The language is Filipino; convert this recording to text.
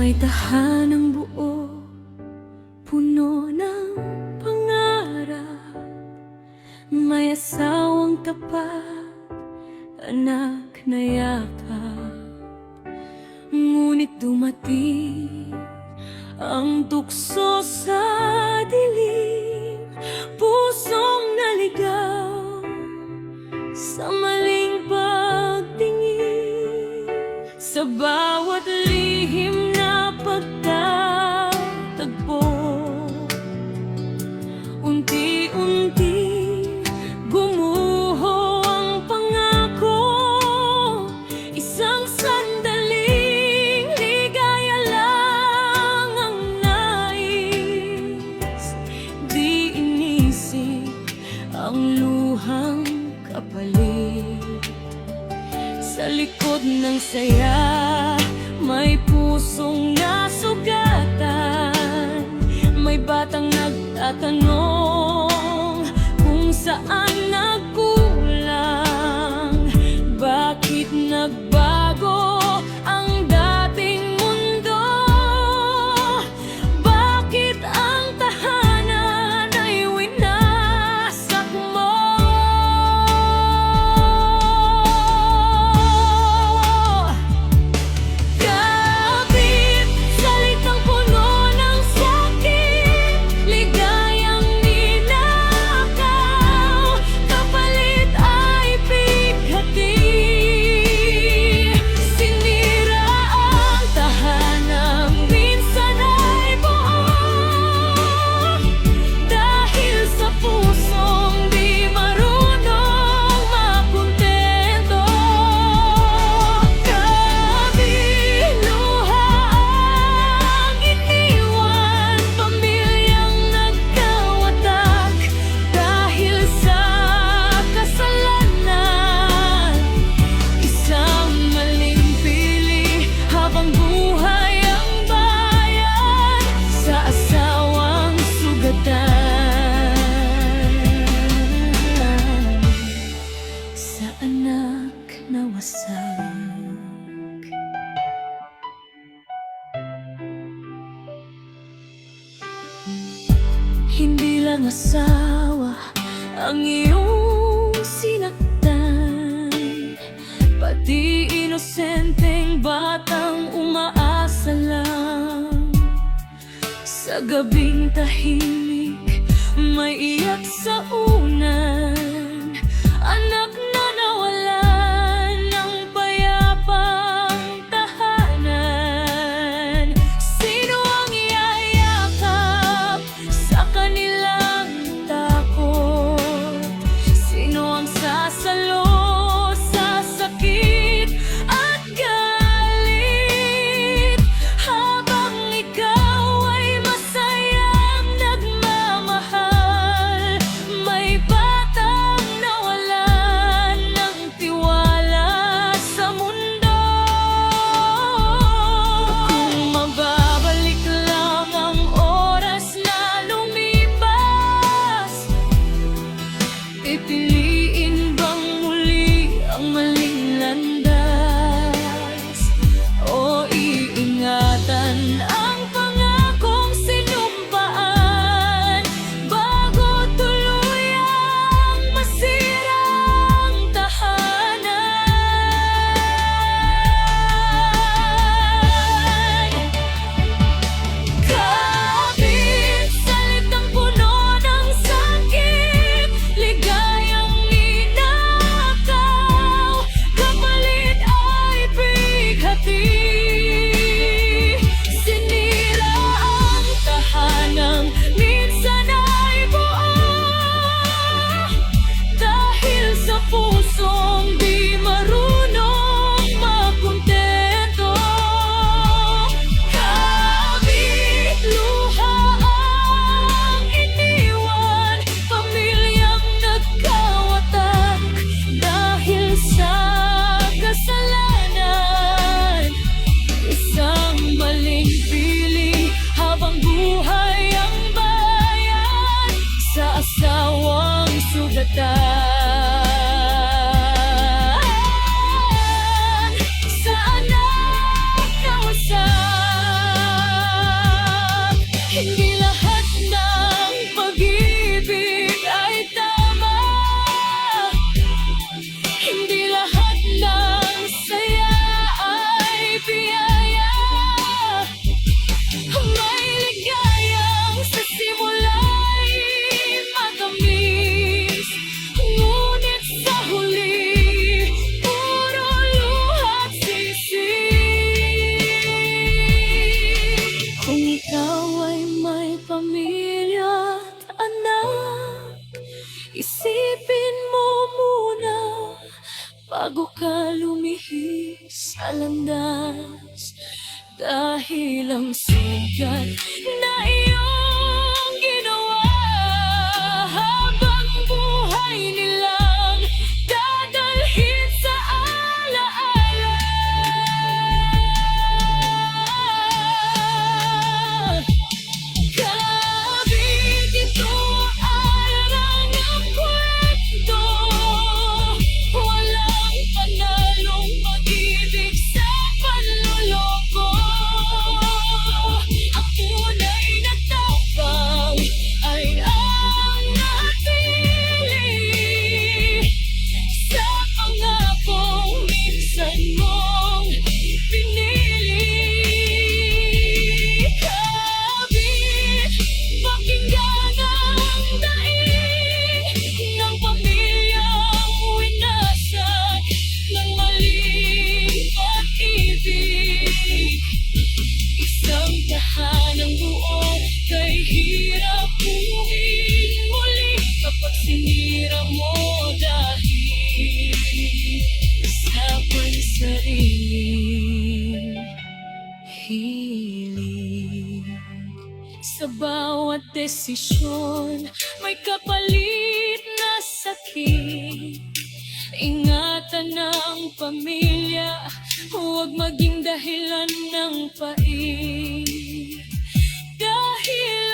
May tahanang buo, puno ng pangarap. May asawang tapat, anak na yakap. Ngunit dumating ang tukso sa dilim, pusong naligaw sa maling pagtingin. Sa bawat lihim na pagtatagpo, unti-unti gumuho ang pangako. Isang sandaling ligaya lang ang nais, di inisip ang luhang kapalit. Sa likod ng saya, may pusong nasugatan. May batang nagtatanong kung saan nagkulang. Bakit nagbago ang dating mundo? Bakit ang tahanan ay winasak mo? Kapit, salitang puno ng sakit, ligayang ninakaw, kapalit ay bighati. Sinira ang tahanang minsan ay buo, dahil sa pusong di marunong makontento. Kabiluha ang iniwan, pamilyang nagkawatak dahil sa kasalanan. Isang maling pili habang buhay ang bayan sa asawang sugatan, sa anak na wasak. Hindi lang asawa ang iyong sinaktan, pati inosenteng batang umaasa lang. Sa gabing tahimik, may iyak sa unan, anak na nawalan ng payapang tahanan. Sino ang yayakap sa kanilang takot? Sino ang sasalo sa sakit at galit, habang ikaw ay masayang nagmamahal? May sa landas. Dahil ang sugat na iyong ginawa, habang buhay nilang dadalhin sa alaala. Kalabit, ito ay rangang kwento, walang panalong pag-ibig sa panloloko. Ang tunay na tapang ay ang natili sa pangakong minsan mong pinili. Kabit, pakinggan ang daing ng pamilyang winasak ng maling pag-ibig. Isang tahanang buo kay hirap buuin muli kapag sinira mo dahil sa pansariling hilig. Sa bawat desisyon may kapalit na sakit. Ingatan ng pamilya, huwag maging dahilan ng pait. Dahil